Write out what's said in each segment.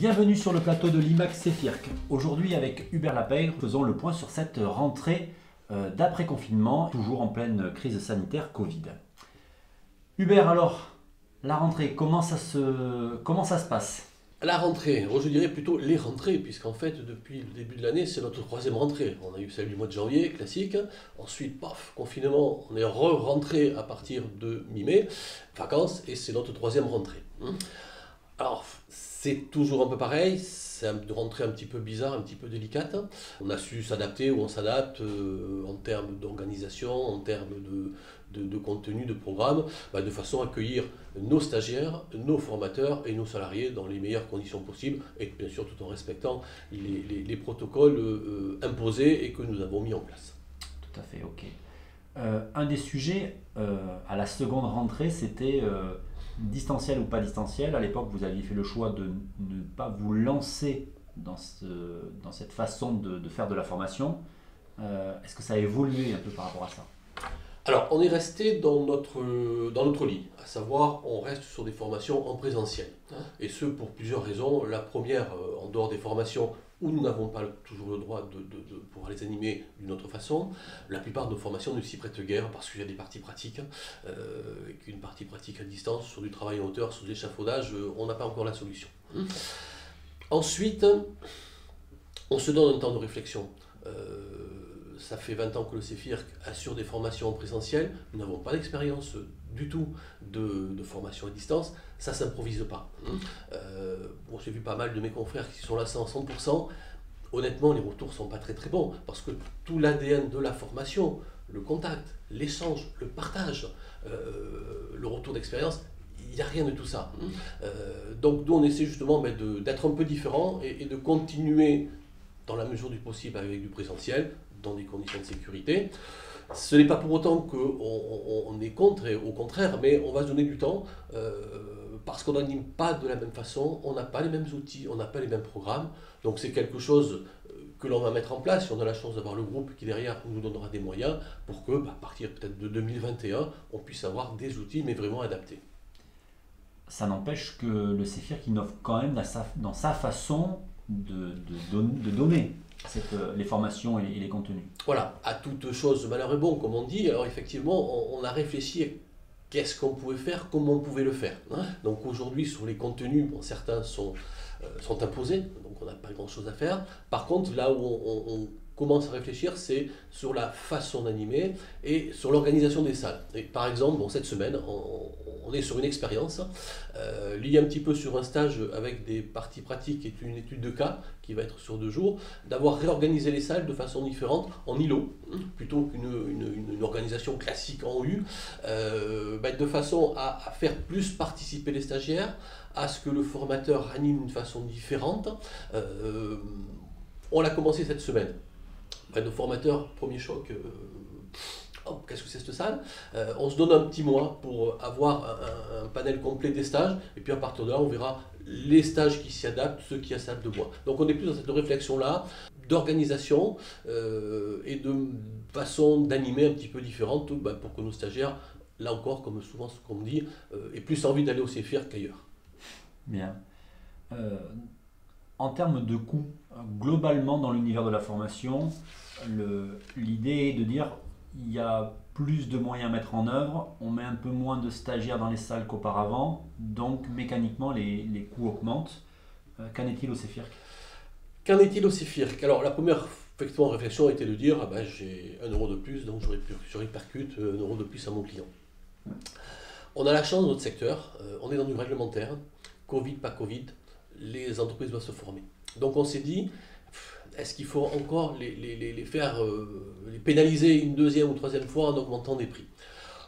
Bienvenue sur le plateau de l'IMAX Cefirc. Aujourd'hui avec Hubert Lapeyre, faisons le point sur cette rentrée d'après-confinement, toujours en pleine crise sanitaire Covid. Hubert, alors, la rentrée, comment ça se passe? La rentrée, je dirais plutôt les rentrées, puisqu'en fait, depuis le début de l'année, c'est notre troisième rentrée. On a eu celle du mois de janvier, classique. Ensuite, paf, confinement, on est re-rentré à partir de mi-mai, vacances, et c'est notre troisième rentrée. Alors, c'est toujours un peu pareil, c'est une rentrée un petit peu bizarre, un petit peu délicate. On a su s'adapter ou on s'adapte en termes d'organisation, en termes de contenu, de programme, de façon à accueillir nos stagiaires, nos formateurs et nos salariés dans les meilleures conditions possibles et bien sûr tout en respectant les protocoles imposés et que nous avons mis en place. Tout à fait, ok. Un des sujets à la seconde rentrée, c'était distanciel ou pas distanciel. À l'époque, vous aviez fait le choix de ne pas vous lancer dans cette façon de faire de la formation. Est-ce que ça a évolué un peu par rapport à ça? Alors, on est resté dans notre ligne, à savoir, on reste sur des formations en présentiel. Et ce, pour plusieurs raisons. La première, en dehors des formations où nous n'avons pas toujours le droit de pouvoir les animer d'une autre façon, la plupart de nos formations ne s'y prêtent guère parce qu'il y a des parties pratiques, et qu'une partie pratique à distance, sur du travail en hauteur, sur de l'échafaudage, on n'a pas encore la solution. Ensuite, on se donne un temps de réflexion. Ça fait 20 ans que le Cefirc assure des formations en présentiel. Nous n'avons pas d'expérience du tout de formation à distance. Ça ne s'improvise pas. J'ai vu pas mal de mes confrères qui sont là à 100%. Honnêtement, les retours ne sont pas très bons parce que tout l'ADN de la formation, le contact, l'échange, le partage, le retour d'expérience, il n'y a rien de tout ça. Donc nous, on essaie justement d'être un peu différent et de continuer dans la mesure du possible avec du présentiel, dans des conditions de sécurité. Ce n'est pas pour autant qu'on est contre, et au contraire, mais on va se donner du temps parce qu'on n'anime pas de la même façon, on n'a pas les mêmes outils, on n'a pas les mêmes programmes. Donc c'est quelque chose que l'on va mettre en place si on a la chance d'avoir le groupe qui derrière nous donnera des moyens pour que, à partir peut-être de 2021, on puisse avoir des outils mais vraiment adaptés. Ça n'empêche que le Cefirc innove quand même dans sa façon de donner les formations et les contenus. Voilà, à toute chose, malheur est bon, comme on dit. Alors effectivement, on a réfléchi à qu'est-ce qu'on pouvait faire, comment on pouvait le faire. Donc aujourd'hui, sur les contenus, certains sont imposés, donc on n'a pas grand-chose à faire. Par contre, là où on commence à réfléchir, c'est sur la façon d'animer et sur l'organisation des salles. Et par exemple, cette semaine, on est sur une expérience liée un petit peu sur un stage avec des parties pratiques et une étude de cas qui va être sur 2 jours, d'avoir réorganisé les salles de façon différente en îlot, plutôt qu'une organisation classique en U, de façon à faire plus participer les stagiaires, à ce que le formateur anime d'une façon différente. On l'a commencé cette semaine. Nos formateurs, premier choc, qu'est-ce que c'est cette salle? On se donne un petit mois pour avoir un panel complet des stages, et puis à partir de là, on verra les stages qui s'y adaptent, ceux qui s'adaptent de moi. Donc on est plus dans cette réflexion-là, d'organisation et de façon d'animer un petit peu différente pour que nos stagiaires, là encore, comme souvent ce qu'on me dit, aient plus envie d'aller au Cefirc qu'ailleurs. Bien. En termes de coûts, globalement dans l'univers de la formation, l'idée est de dire il y a plus de moyens à mettre en œuvre, on met un peu moins de stagiaires dans les salles qu'auparavant, donc mécaniquement les coûts augmentent. Qu'en est-il au Cefirc? Qu'en est-il au Cefirc? Alors la première réflexion était de dire j'ai 1 euro de plus, donc je répercute 1 euro de plus à mon client. On a la chance dans notre secteur, on est dans du réglementaire, Covid, pas Covid, les entreprises doivent se former. Donc on s'est dit, est-ce qu'il faut encore les pénaliser une 2e ou 3e fois en augmentant des prix?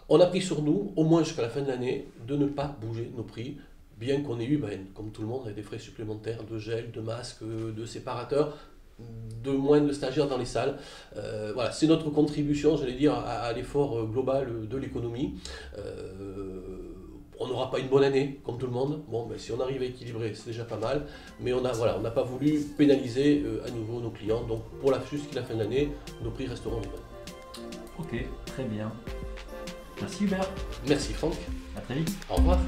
On a pris sur nous, au moins jusqu'à la fin de l'année, de ne pas bouger nos prix, bien qu'on ait eu, comme tout le monde, des frais supplémentaires de gel, de masques, de séparateurs, de moins de stagiaires dans les salles. Voilà, c'est notre contribution, j'allais dire, à l'effort global de l'économie. On n'aura pas une bonne année, comme tout le monde. Si on arrive à équilibrer, c'est déjà pas mal. Mais on n'a pas voulu pénaliser à nouveau nos clients. Donc pour jusqu'à la fin de l'année, nos prix resteront les mêmes. Ok, très bien. Merci Hubert. Merci Franck. À très vite. Au revoir.